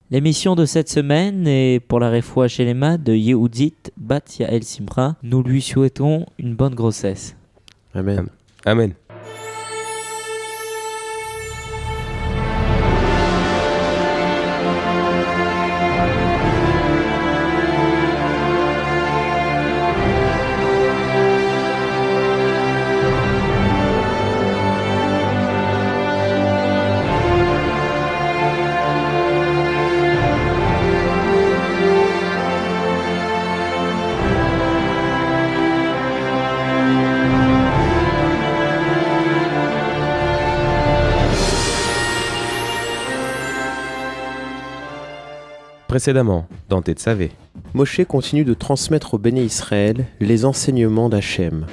L'émission de cette semaine est pour la Refoua Shelema de Yehudit Bat Yael Simra. Nous lui souhaitons une bonne grossesse. Amen. Amen. Précédemment, dans Tetzavé. Moshe continue de transmettre au Béné Israël les enseignements d'Hachem.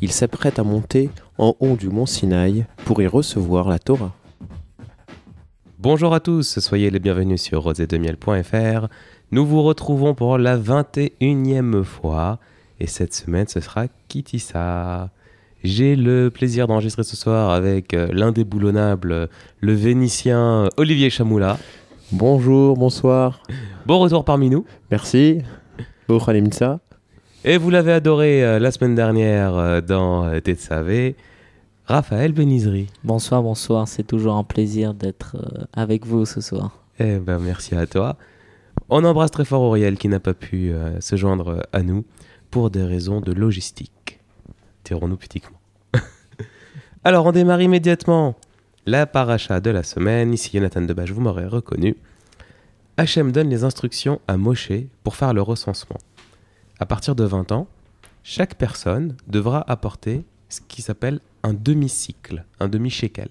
Il s'apprête à monter en haut du mont Sinaï pour y recevoir la Torah. Bonjour à tous, soyez les bienvenus sur rosetdemiel.fr. Nous vous retrouvons pour la 21e fois et cette semaine ce sera Kitissa. J'ai le plaisir d'enregistrer ce soir avec l'indéboulonnable, le Vénitien Olivier Chamoula. Bonjour, bonsoir. Bon retour parmi nous. Merci. Baruch Halemtza. Et vous l'avez adoré la semaine dernière dans Tetzavé, Raphaël Benizri. Bonsoir, c'est toujours un plaisir d'être avec vous ce soir. Eh ben merci à toi. On embrasse très fort Auriel qui n'a pas pu se joindre à nous pour des raisons de logistique. Dirons-nous pudiquement. Alors on démarre immédiatement la paracha de la semaine. Ici Jonathan Debache, vous m'aurez reconnu. Hachem donne les instructions à Moshe pour faire le recensement. À partir de 20 ans, chaque personne devra apporter ce qui s'appelle un demi-cycle, un demi-shekel.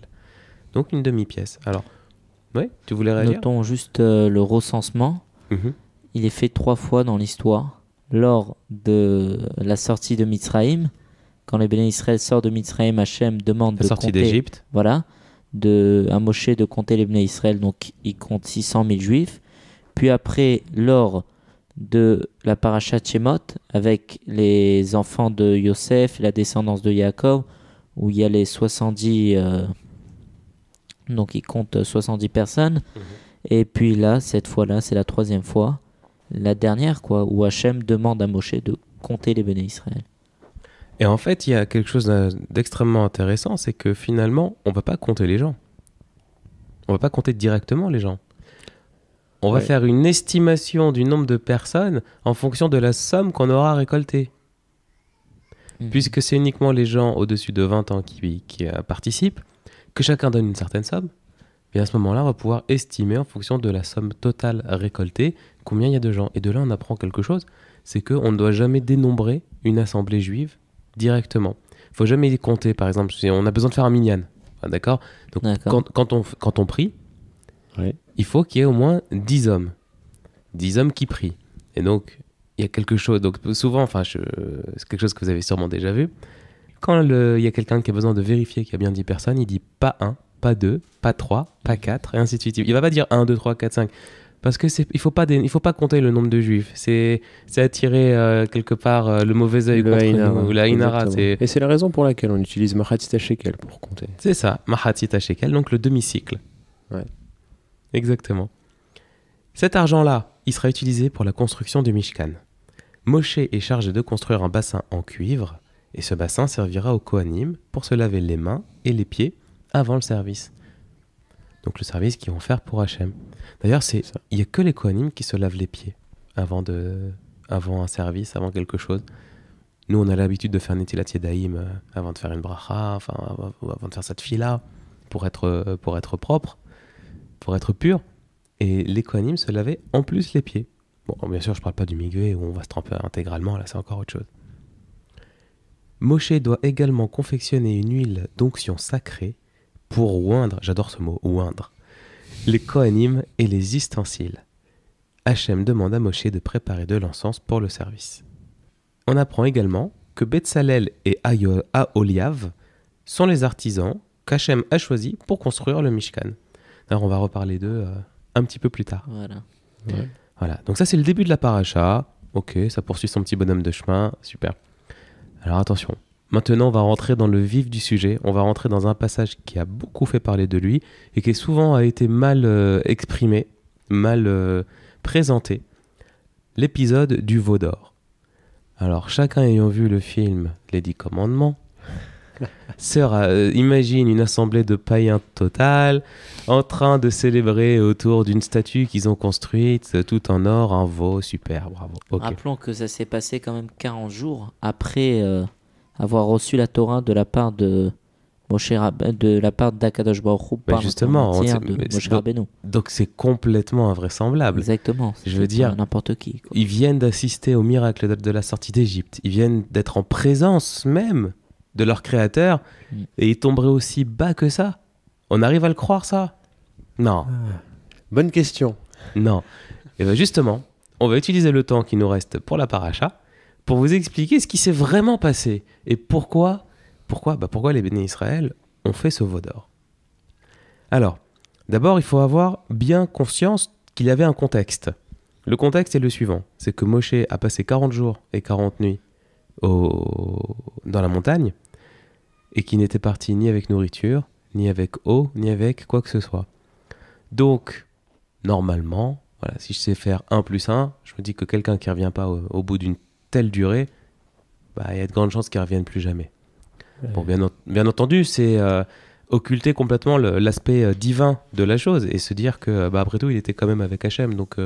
Donc une demi-pièce. Alors, oui, tu voulais réagir ? Notons juste le recensement. Il est fait 3 fois dans l'histoire. Lors de la sortie de Mitzraïm, quand les Béné Israël sortent de Mitzraïm, Hachem demande la de sortie compter, d'Égypte. Voilà, à Moshe de compter les Béné Israël, donc il compte 600 000 juifs. Puis après, lors de la paracha Shemot, avec les enfants de Yosef et la descendance de Yaakov, où il y a les 70, donc il compte 70 personnes. Et puis là, cette fois-là, c'est la 3e fois, la dernière, où Hachem demande à Moshe de compter les Béné Israël. Et en fait, il y a quelque chose d'extrêmement intéressant, c'est que finalement, on ne va pas compter les gens. On ne va pas compter directement les gens. On va faire une estimation du nombre de personnes en fonction de la somme qu'on aura récoltée. Puisque c'est uniquement les gens au-dessus de 20 ans qui participent, que chacun donne une certaine somme, et à ce moment-là, on va pouvoir estimer en fonction de la somme totale récoltée combien il y a de gens. Et de là, on apprend quelque chose, c'est qu'on ne doit jamais dénombrer une assemblée juive directement. Il ne faut jamais compter, par exemple, si on a besoin de faire un minyan. D'accord ? Donc, quand on prie, il faut qu'il y ait au moins 10 hommes. 10 hommes qui prient. Et donc, il y a quelque chose... Donc, souvent, c'est quelque chose que vous avez sûrement déjà vu. Quand il y a quelqu'un qui a besoin de vérifier qu'il y a bien 10 personnes, il dit pas 1, pas 2, pas 3, pas 4, et ainsi de suite. Il ne va pas dire 1, 2, 3, 4, 5. Parce que il faut pas compter le nombre de juifs. C'est attirer quelque part le mauvais œil contre nous, la Inara. Et c'est la raison pour laquelle on utilise Mahatzita Shekel pour compter. C'est ça, Mahatzita Shekel, donc le demi-cycle. Ouais. Exactement. Cet argent-là, il sera utilisé pour la construction du Mishkan. Moshe est chargé de construire un bassin en cuivre, et ce bassin servira aux Kohanim pour se laver les mains et les pieds avant le service. Donc le service qu'ils vont faire pour Hachem. D'ailleurs, il n'y a que les Kohanim qui se lavent les pieds avant un service, avant quelque chose. Nous, on a l'habitude de faire Netilat Yadayim avant de faire une bracha, avant de faire cette fila, pour être propre, pour être pur. Et les Kohanim se lavaient en plus les pieds. Bon, bien sûr, je ne parle pas du migvé où on va se tremper intégralement, là c'est encore autre chose. Moshe doit également confectionner une huile d'onction sacrée pour oindre, j'adore ce mot, oindre, les Kohanim et les ustensiles. Hachem demande à Moshe de préparer de l'encens pour le service. On apprend également que Betsalel et Aholiav sont les artisans qu'Hachem a choisis pour construire le Mishkan. Alors on va reparler d'eux un petit peu plus tard. Voilà. Donc ça c'est le début de la paracha. Ok, ça poursuit son petit bonhomme de chemin, super. Alors attention, maintenant on va rentrer dans le vif du sujet, on va rentrer dans un passage qui a beaucoup fait parler de lui et qui souvent a été mal exprimé, présenté l'épisode du veau d'or. Alors, chacun ayant vu le film Les 10 Commandements, imagine une assemblée de païens total en train de célébrer autour d'une statue qu'ils ont construite, tout en or, un veau, super, bravo. Okay. Rappelons que ça s'est passé quand même 40 jours après avoir reçu la Torah de la part de de la part d'Akadosh Baruch Hu par justement, Moshe Rabbeinu. Donc c'est complètement invraisemblable. Exactement. Je veux dire, n'importe qui. Ils viennent d'assister au miracle de la sortie d'Égypte. Ils viennent d'être en présence même de leur créateur et ils tomberaient aussi bas que ça. On arrive à le croire, ça? Non. Bonne question. Non. Et bien justement, on va utiliser le temps qui nous reste pour la paracha pour vous expliquer ce qui s'est vraiment passé et pourquoi les béné Israël ont fait ce veau d'or. Alors, d'abord, il faut avoir bien conscience qu'il y avait un contexte. Le contexte est le suivant, c'est que Moshe a passé 40 jours et 40 nuits dans la montagne et qui n'était parti ni avec nourriture, ni avec eau, ni avec quoi que ce soit. Donc, normalement, voilà, si je sais faire 1 plus 1, je me dis que quelqu'un qui ne revient pas au bout d'une telle durée, il y a de grandes chances qu'il ne revienne plus jamais. Bon, bien entendu, c'est occulter complètement l'aspect divin de la chose et se dire que, après tout, il était quand même avec Hachem. Donc,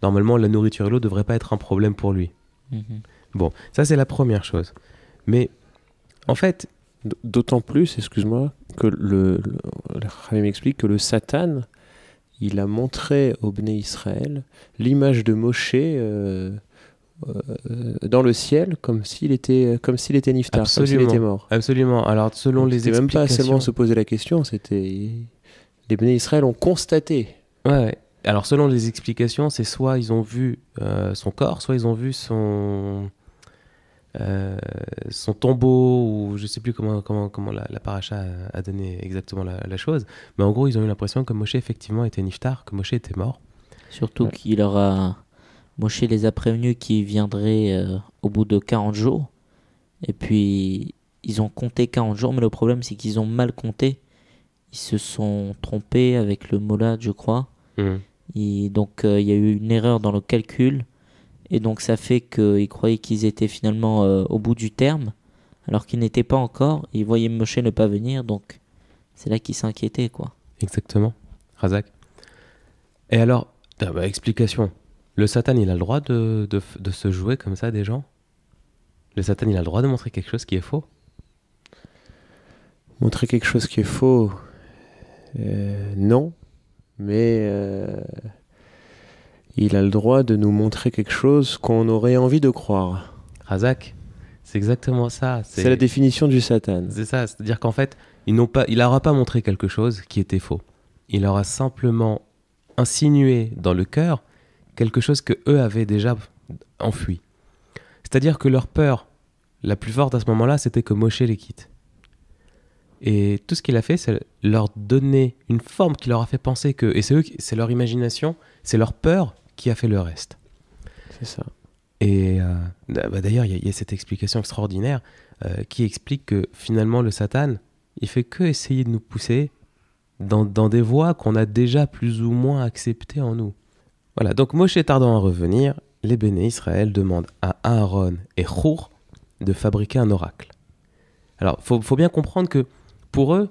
normalement, la nourriture et l'eau ne devraient pas être un problème pour lui. Bon, ça, c'est la première chose. Mais, en fait... D'autant plus, excuse-moi, que le Rabbi m'explique que le Satan, il a montré au Bnei Israël l'image de Moshe... dans le ciel comme s'il était niftar, comme s'il était mort. Absolument. Alors selon les explications, même pas seulement se poser la question, c'était les Béné Israël ont constaté. Ouais. Alors selon les explications, c'est soit ils ont vu son corps, soit ils ont vu son tombeau, ou je sais plus comment la paracha a donné exactement la chose. Mais en gros, ils ont eu l'impression que Moshe effectivement était niftar, que Moshe était mort. Surtout qu'il aura Moshe les a prévenus qu'ils viendraient au bout de 40 jours. Et puis, ils ont compté 40 jours, mais le problème, c'est qu'ils ont mal compté. Ils se sont trompés avec le molad, je crois. Donc, il y a eu une erreur dans le calcul. Et donc, ça fait qu'ils croyaient qu'ils étaient finalement au bout du terme, alors qu'ils n'étaient pas encore. Ils voyaient Moshe ne pas venir, donc c'est là qu'ils s'inquiétaient, quoi. Exactement. Razak. Et alors, explication. Le Satan, il a le droit de se jouer comme ça des gens? Le Satan, il a le droit de montrer quelque chose qui est faux? Montrer quelque chose qui est faux, non. Mais il a le droit de nous montrer quelque chose qu'on aurait envie de croire. Razak, c'est exactement ça. C'est la définition du Satan. C'est ça, c'est-à-dire qu'en fait, il n'aura pas montré quelque chose qui était faux. Il aura simplement insinué dans le cœur quelque chose que eux avaient déjà enfoui. C'est-à-dire que leur peur la plus forte à ce moment-là, c'était que Moshe les quitte. Et tout ce qu'il a fait, c'est leur donner une forme qui leur a fait penser que... Et c'est leur imagination, c'est leur peur qui a fait le reste. C'est ça. Et d'ailleurs, il y a cette explication extraordinaire qui explique que finalement, le Satan, il fait que essayer de nous pousser dans des voies qu'on a déjà plus ou moins acceptées en nous. Voilà, donc Moshe tardant à revenir, les béné Israël demandent à Aaron et Hur de fabriquer un oracle. Alors, faut bien comprendre que pour eux,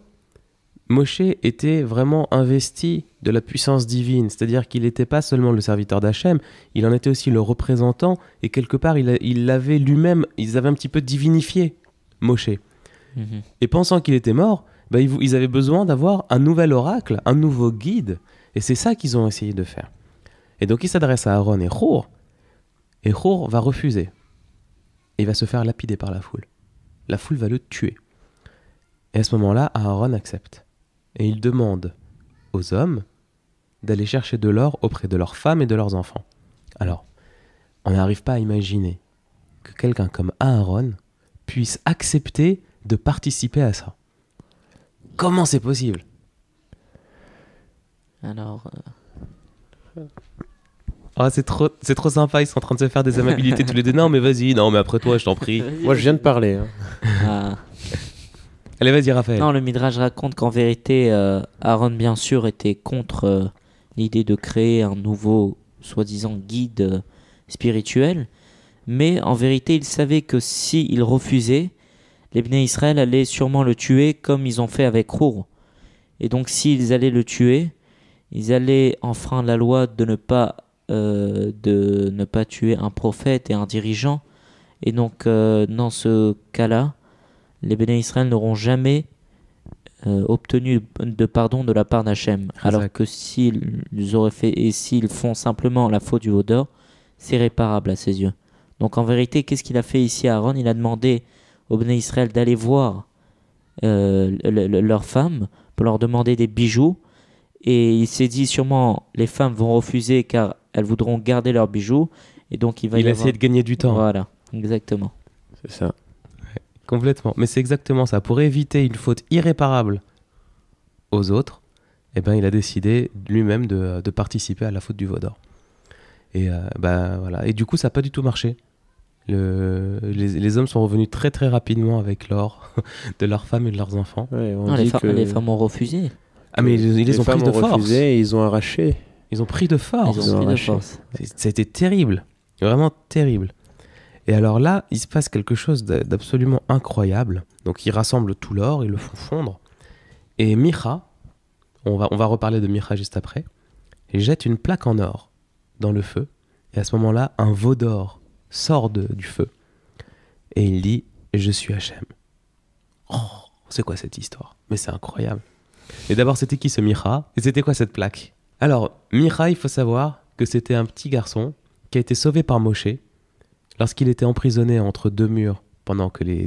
Moshe était vraiment investi de la puissance divine, c'est-à-dire qu'il n'était pas seulement le serviteur d'Hachem, il en était aussi le représentant, et quelque part, il l'avait lui-même, ils avaient un petit peu divinifié Moshe. Et pensant qu'il était mort, ils avaient besoin d'avoir un nouvel oracle, un nouveau guide, et c'est ça qu'ils ont essayé de faire. Et donc il s'adresse à Aaron et Hur va refuser. Et il va se faire lapider par la foule. La foule va le tuer. Et à ce moment-là, Aaron accepte. Et il demande aux hommes d'aller chercher de l'or auprès de leurs femmes et de leurs enfants. Alors, on n'arrive pas à imaginer que quelqu'un comme Aaron puisse accepter de participer à ça. Comment c'est possible? Alors... Ah, c'est trop sympa, ils sont en train de se faire des amabilités tous les deux. Non, mais vas-y, non, mais après toi, je t'en prie. Moi, je viens de parler. Allez, vas-y, Raphaël. Non, le Midrash raconte qu'en vérité, Aaron, bien sûr, était contre l'idée de créer un nouveau, soi-disant, guide spirituel. Mais en vérité, ils savaient que s'ils refusaient, les Bnei Israël allaient sûrement le tuer comme ils ont fait avec Rour. Et donc s'ils allaient le tuer, ils allaient enfreindre la loi de ne pas tuer un prophète et un dirigeant. Et donc dans ce cas-là, les Bnei Israël n'auront jamais obtenu de pardon de la part d'Hachem. Alors que s'ils auraient fait et s'ils font simplement la faute du veau d'or, c'est réparable à ses yeux. Donc en vérité, qu'est-ce qu'il a fait ici Aaron? Il a demandé aux Bnei Israël d'aller voir leurs femmes pour leur demander des bijoux. Et il s'est dit sûrement les femmes vont refuser car elles voudront garder leurs bijoux. Et donc il a essayé de gagner du temps. Voilà, exactement. C'est ça. Ouais, complètement. Mais c'est exactement ça. Pour éviter une faute irréparable aux autres, eh ben, il a décidé lui-même de participer à la faute du veau d'or. Et, voilà. Et du coup, ça n'a pas du tout marché. Les hommes sont revenus très très rapidement avec l'or de leurs femmes et de leurs enfants. Ouais, les femmes ont refusé. Ah mais ils les ont pris de force. Refusé et ils ont arraché. Ils ont pris de force. Ils ont pris de force. C'était terrible. Vraiment terrible. Et alors là, il se passe quelque chose d'absolument incroyable. Donc ils rassemblent tout l'or, ils le font fondre. Et Micha, on va reparler de Micha juste après, il jette une plaque en or dans le feu. Et à ce moment-là, un veau d'or sort du feu. Et il dit « Je suis Hachem ». Oh, c'est quoi cette histoire? Mais c'est incroyable. Et d'abord, c'était qui ce Micha? Et c'était quoi cette plaque? Alors, Micha, il faut savoir que c'était un petit garçon qui a été sauvé par Moshe lorsqu'il était emprisonné entre deux murs pendant que les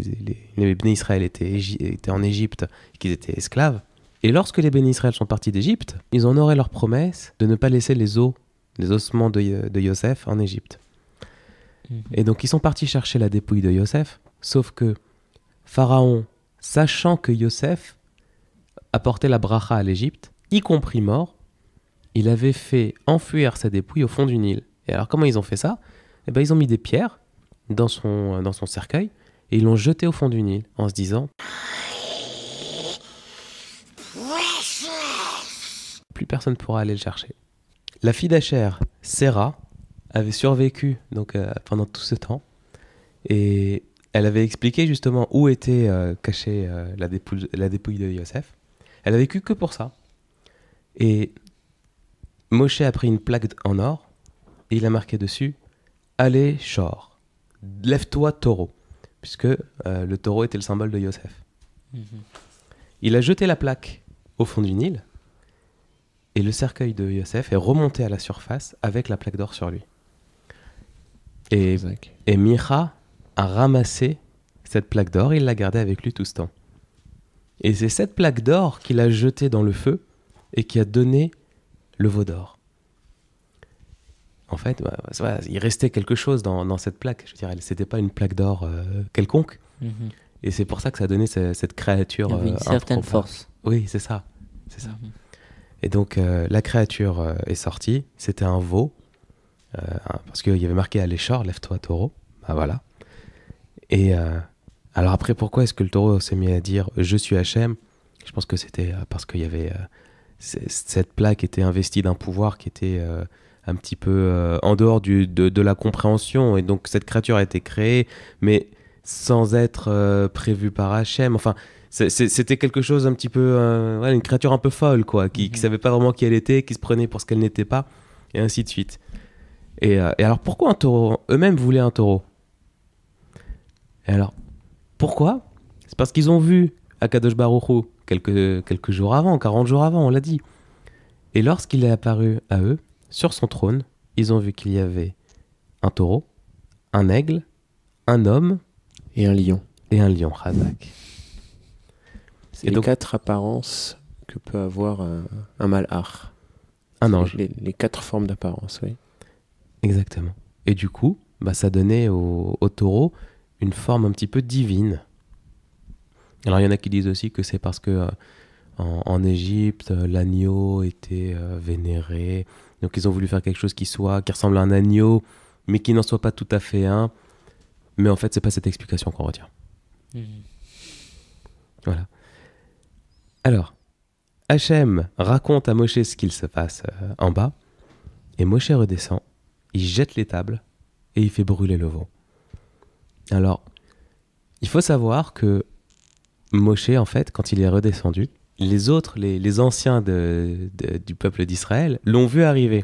Béné Israël étaient en Égypte et qu'ils étaient esclaves. Et lorsque les Béné Israël sont partis d'Égypte, ils honoraient leur promesse de ne pas laisser les ossements de Yosef en Égypte. Et donc ils sont partis chercher la dépouille de Yosef, sauf que Pharaon, sachant que Yosef apportait la bracha à l'Égypte, y compris mort, il avait fait enfuir sa dépouille au fond du Nil. Et alors comment ils ont fait ça? Eh ben, ils ont mis des pierres dans son cercueil et ils l'ont jeté au fond du Nil en se disant plus personne pourra aller le chercher. La fille d'Acher, Séra, avait survécu donc, pendant tout ce temps et elle avait expliqué justement où était cachée la dépouille de Yosef. Elle a vécu que pour ça. Et Moshe a pris une plaque en or et il a marqué dessus « Allez, Shor, lève-toi, taureau », puisque le taureau était le symbole de Yosef. Il a jeté la plaque au fond du Nil et le cercueil de Yosef est remonté à la surface avec la plaque d'or sur lui. Et Micha a ramassé cette plaque d'or et il l'a gardée avec lui tout ce temps. Et c'est cette plaque d'or qu'il a jetée dans le feu et qui a donné le veau d'or. En fait, il restait quelque chose dans cette plaque. Je veux dire, c'était pas une plaque d'or quelconque. Et c'est pour ça que ça a donné cette créature. Il y avait une certaine force. Oui, c'est ça. C'est ça. Et donc, la créature est sortie. C'était un veau. Parce qu'il y avait marqué « Allez, Shor, lève-toi, taureau ». Ben voilà. Et alors après, pourquoi est-ce que le taureau s'est mis à dire « Je suis Hachem » ? Je pense que c'était parce qu'il y avait... cette plaque était investie d'un pouvoir qui était un petit peu en dehors de la compréhension. Et donc, cette créature a été créée, mais sans être prévue par Hachem. Enfin, c'était quelque chose un petit peu... une créature un peu folle, quoi, qui savait pas vraiment qui elle était, qui se prenait pour ce qu'elle n'était pas, et ainsi de suite. Et alors, pourquoi un taureau ? Eux-mêmes voulaient un taureau. Et alors, pourquoi ? C'est parce qu'ils ont vu Akadosh Baruch Hu quelques jours avant, 40 jours avant, on l'a dit. Et lorsqu'il est apparu à eux, sur son trône, ils ont vu qu'il y avait un taureau, un aigle, un homme... Et un lion. Et un lion, Razak. C'est les 4 apparences que peut avoir un malach. Un ange. Les 4 formes d'apparence, oui. Exactement. Et du coup, ça donnait au taureau une forme un petit peu divine. Alors il y en a qui disent aussi que c'est parce que en Égypte, l'agneau était vénéré. Donc ils ont voulu faire quelque chose qui ressemble à un agneau, mais qui n'en soit pas tout à fait un. Mais en fait, c'est pas cette explication qu'on retient. Voilà. Alors, Hachem raconte à Moshe ce qu'il se passe en bas, et Moshe redescend, il jette les tables, et il fait brûler le veau. Alors, il faut savoir que Moshe, en fait, quand il est redescendu, les autres, les anciens du peuple d'Israël, l'ont vu arriver.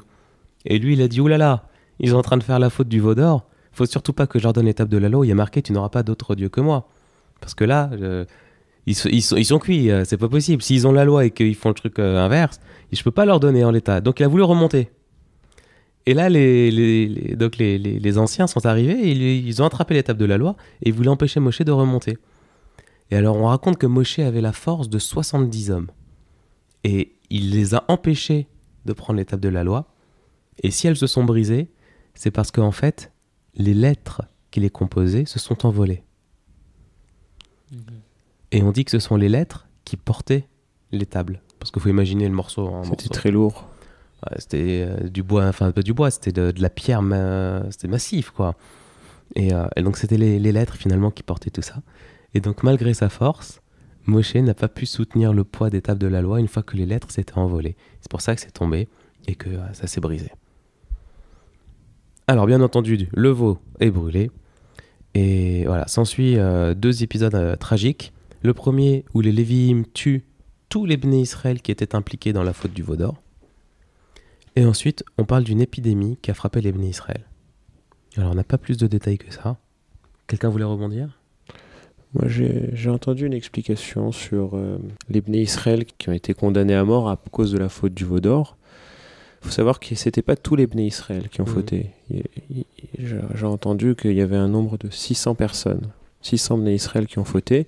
Et lui, il a dit, oulala, ils sont en train de faire la faute du veau d'or, faut surtout pas que je leur donne les tables de la loi où il y a marqué, tu n'auras pas d'autre Dieu que moi. Parce que là, ils sont cuits, c'est pas possible. S'ils ont la loi et qu'ils font le truc inverse, je peux pas leur donner en l'état. Donc il a voulu remonter. Et là, donc les anciens sont arrivés, et ils ont attrapé les tables de la loi et ils voulaient empêcher Moshe de remonter. Et alors on raconte que Moshe avait la force de 70 hommes. Et il les a empêchés de prendre les tables de la loi. Et si elles se sont brisées, c'est parce qu'en fait, les lettres qui les composaient se sont envolées. Et on dit que ce sont les lettres qui portaient les tables. Parce qu'il faut imaginer le morceau. C'était très lourd. Ouais, c'était du bois, enfin pas du bois, c'était de la pierre, c'était massif quoi. Et donc c'était les lettres finalement qui portaient tout ça. Et donc malgré sa force, Moshe n'a pas pu soutenir le poids des tables de la loi une fois que les lettres s'étaient envolées. C'est pour ça que c'est tombé et que ça s'est brisé. Alors bien entendu, le veau est brûlé. Et voilà, s'ensuit 2 épisodes tragiques. Le premier où les Lévi'im tuent tous les Bnei Israël qui étaient impliqués dans la faute du veau d'or. Et ensuite, on parle d'une épidémie qui a frappé les Bnei Israël. Alors, on n'a pas plus de détails que ça. Quelqu'un voulait rebondir ? Moi, j'ai entendu une explication sur les Bnei Israël qui ont été condamnés à mort à cause de la faute du veau d'or. Il faut savoir que ce n'était pas tous les Bnei Israël qui ont fauté. J'ai entendu qu'il y avait un nombre de 600 personnes, 600 Bnei Israël qui ont fauté.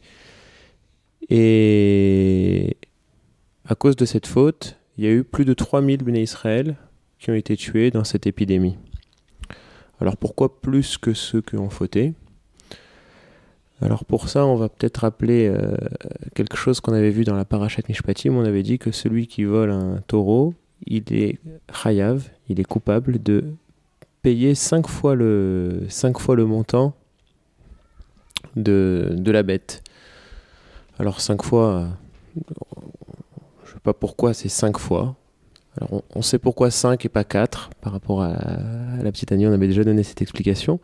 Et à cause de cette faute, il y a eu plus de 3000 Bnei Israël qui ont été tués dans cette épidémie. Alors pourquoi plus que ceux qui ont fauté ? Alors pour ça, on va peut-être rappeler quelque chose qu'on avait vu dans la Parashat Mishpatim. On avait dit que celui qui vole un taureau, il est chayav, il est coupable de payer 5 fois le montant de la bête. Alors 5 fois, je ne sais pas pourquoi c'est 5 fois. Alors on sait pourquoi 5 et pas 4 par rapport à la petite Annie, on avait déjà donné cette explication.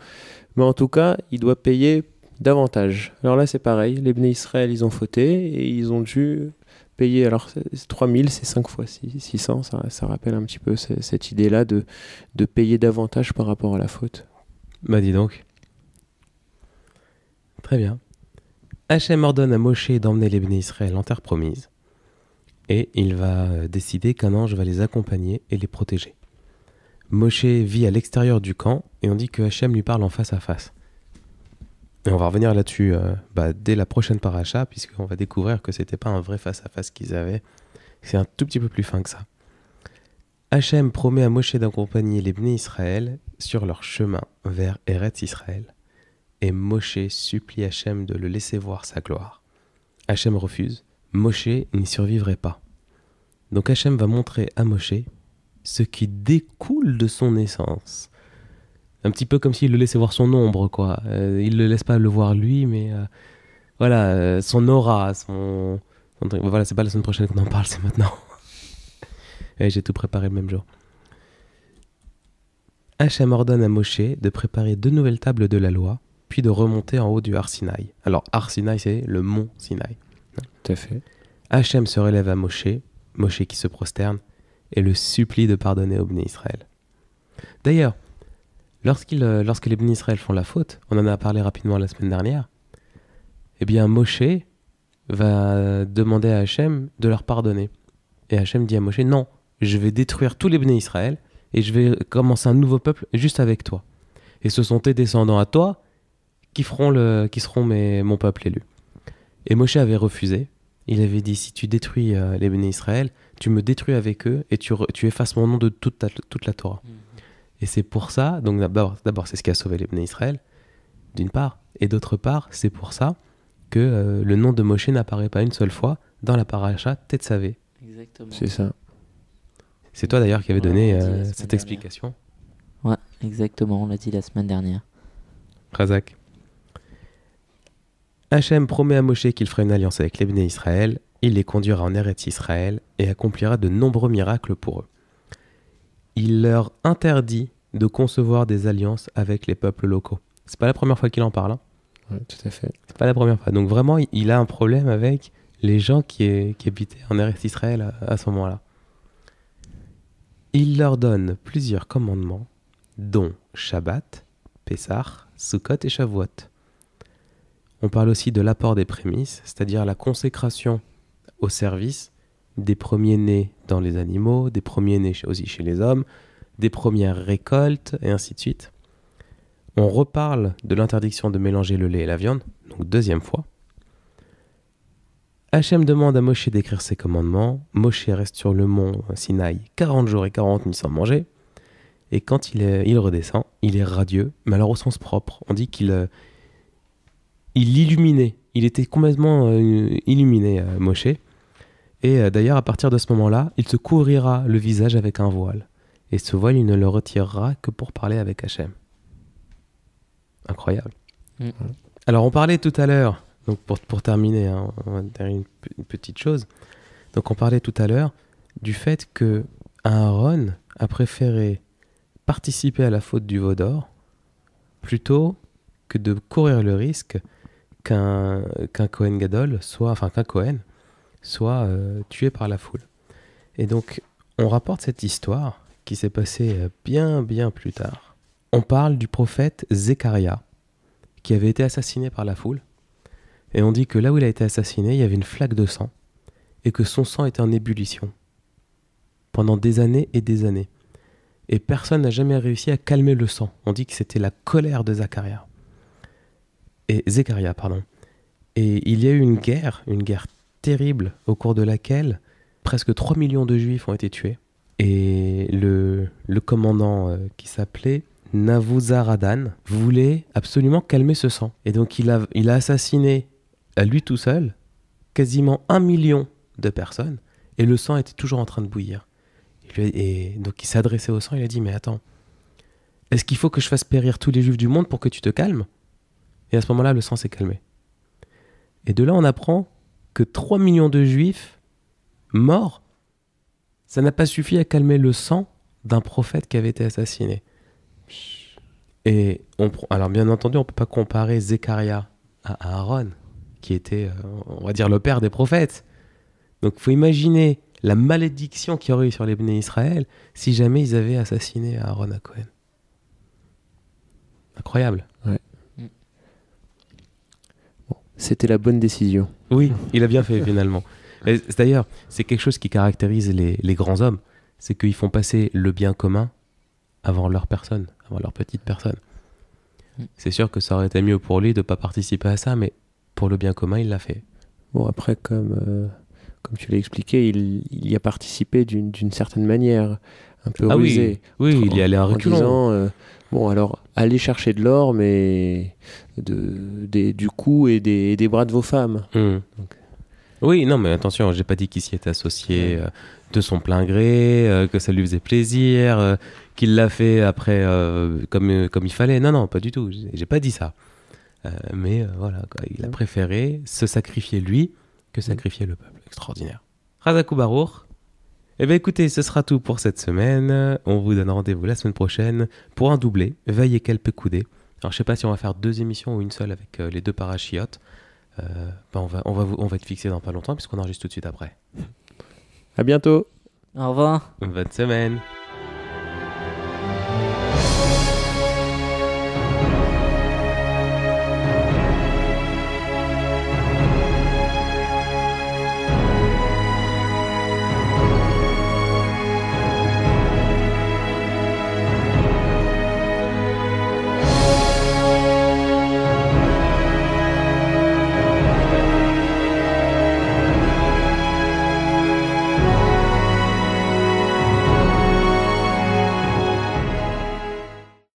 Mais en tout cas, il doit payer davantage. Alors là c'est pareil, les Bnei Israël ils ont fauté et ils ont dû payer, alors 3000 c'est 5 fois 600, ça rappelle un petit peu cette idée-là de payer davantage par rapport à la faute. Bah dis donc. Très bien. Hachem ordonne à Moshe d'emmener les Bnei Israël en terre promise et il va décider qu'un ange va les accompagner et les protéger. Moshe vit à l'extérieur du camp et on dit que Hachem lui parle en face à face. Et on va revenir là-dessus dès la prochaine paracha, puisqu'on va découvrir que c'était pas un vrai face-à-face qu'ils avaient. C'est un tout petit peu plus fin que ça. Hachem promet à Moshe d'accompagner les Bnei Israël sur leur chemin vers Eretz Israël. Et Moshe supplie Hachem de le laisser voir sa gloire. Hachem refuse. Moshe n'y survivrait pas. Donc Hachem va montrer à Moshe ce qui découle de son essence. Un petit peu comme s'il le laissait voir son ombre, quoi. Il ne le laisse pas le voir lui, mais son aura, son truc. Voilà, c'est pas la semaine prochaine qu'on en parle, c'est maintenant. Et j'ai tout préparé le même jour. Hachem ordonne à Moshe de préparer 2 nouvelles tables de la loi, puis de remonter en haut du Har Sinaï. Alors, Har Sinaï, c'est le mont Sinaï. Tout à fait. Hachem se relève à Moshe qui se prosterne, et le supplie de pardonner aux Bnei Israël. D'ailleurs, lorsque les Bnei Israël font la faute, on en a parlé rapidement la semaine dernière, eh bien Moshe va demander à Hachem de leur pardonner. Et Hachem dit à Moshe, non, je vais détruire tous les Bnei Israël et je vais commencer un nouveau peuple juste avec toi. Et ce sont tes descendants à toi qui seront mon peuple élu. Et Moshe avait refusé. Il avait dit, si tu détruis les Bnei Israël, tu me détruis avec eux et tu effaces mon nom de toute la Torah. Et c'est pour ça, donc d'abord c'est ce qui a sauvé les Bnei Israël, d'une part, et d'autre part, c'est pour ça que le nom de Moshe n'apparaît pas une seule fois dans la paracha Tetzavé. Exactement. C'est ça. C'est toi d'ailleurs qui avais donné cette explication. Ouais, exactement, on l'a dit la semaine dernière. Razak. Hachem promet à Moshe qu'il ferait une alliance avec les Bnei Israël il les conduira en Eretz Israël et accomplira de nombreux miracles pour eux. Il leur interdit de concevoir des alliances avec les peuples locaux. C'est pas la première fois qu'il en parle. Hein. Ouais, tout à fait. C'est pas la première fois. Donc vraiment, il a un problème avec les gens qui habitaient en Eretz Israël à ce moment-là. Il leur donne plusieurs commandements, dont Shabbat, Pessah, Sukkot et Shavuot. On parle aussi de l'apport des prémices, c'est-à-dire la consécration au service des premiers-nés dans les animaux, des premiers-nés aussi chez les hommes, des premières récoltes, et ainsi de suite. On reparle de l'interdiction de mélanger le lait et la viande, donc deuxième fois. Hachem demande à Moshe d'écrire ses commandements. Moshe reste sur le mont Sinaï 40 jours et 40 nuits sans manger. Et quand il redescend, il est radieux, mais alors au sens propre. On dit qu'il illuminait. Il était complètement illuminé, Moshe. Et d'ailleurs, à partir de ce moment-là, il se couvrira le visage avec un voile. Et ce voile, il ne le retirera que pour parler avec Hachem. Incroyable. Mm. Alors, on parlait tout à l'heure, donc pour terminer, hein, on va dire une petite chose. Donc, on parlait tout à l'heure du fait que Aaron a préféré participer à la faute du veau d'or plutôt que de courir le risque qu'un Kohen Gadol qu'un Kohen soit tué par la foule. Et donc, on rapporte cette histoire qui s'est passée bien plus tard. On parle du prophète Zécharia, qui avait été assassiné par la foule. Et on dit que là où il a été assassiné, il y avait une flaque de sang, et que son sang était en ébullition pendant des années et des années. Et personne n'a jamais réussi à calmer le sang. On dit que c'était la colère de Zécharia. Et il y a eu une guerre terrible au cours de laquelle presque 3 millions de juifs ont été tués. Et le commandant qui s'appelait Nabuzaradan voulait absolument calmer ce sang. Et donc il a assassiné à lui tout seul quasiment 1 million de personnes et le sang était toujours en train de bouillir. Et donc il s'est adressé au sang, il a dit « Mais attends, est-ce qu'il faut que je fasse périr tous les juifs du monde pour que tu te calmes ?» Et à ce moment-là, le sang s'est calmé. Et de là, on apprend que 3 millions de juifs morts, ça n'a pas suffi à calmer le sang d'un prophète qui avait été assassiné. Et alors bien entendu, on ne peut pas comparer Zécharia à Aaron, qui était, on va dire, le père des prophètes. Donc il faut imaginer la malédiction qu'il y aurait eu sur les Bnei Israël si jamais ils avaient assassiné Aaron à Cohen. Incroyable. Ouais. Bon, c'était la bonne décision. Oui, il a bien fait finalement. Et d'ailleurs, c'est quelque chose qui caractérise les grands hommes, c'est qu'ils font passer le bien commun avant leur personne, avant leur petite personne. C'est sûr que ça aurait été mieux pour lui de ne pas participer à ça, mais pour le bien commun, il l'a fait. Bon, après, comme tu l'as expliqué, il y a participé d'une certaine manière, un peu rusée. Oui, il y allait à reculons. En disant, bon, alors, allez chercher de l'or, mais du cou et des bras de vos femmes. Donc. Oui, non, mais attention, j'ai pas dit qu'il s'y était associé de son plein gré, que ça lui faisait plaisir, qu'il l'a fait après comme il fallait. Non, pas du tout. J'ai pas dit ça. Mais voilà, quoi, il a préféré se sacrifier lui que sacrifier le peuple. Extraordinaire. Razakou Baruch. Eh bien écoutez, ce sera tout pour cette semaine. On vous donne rendez-vous la semaine prochaine pour un doublé. Veille et quelques coudées. Alors je sais pas si on va faire 2 émissions ou une seule avec les 2 parachiotes. On va être fixé dans pas longtemps puisqu'on enregistre tout de suite après. À bientôt. Au revoir. Bonne semaine.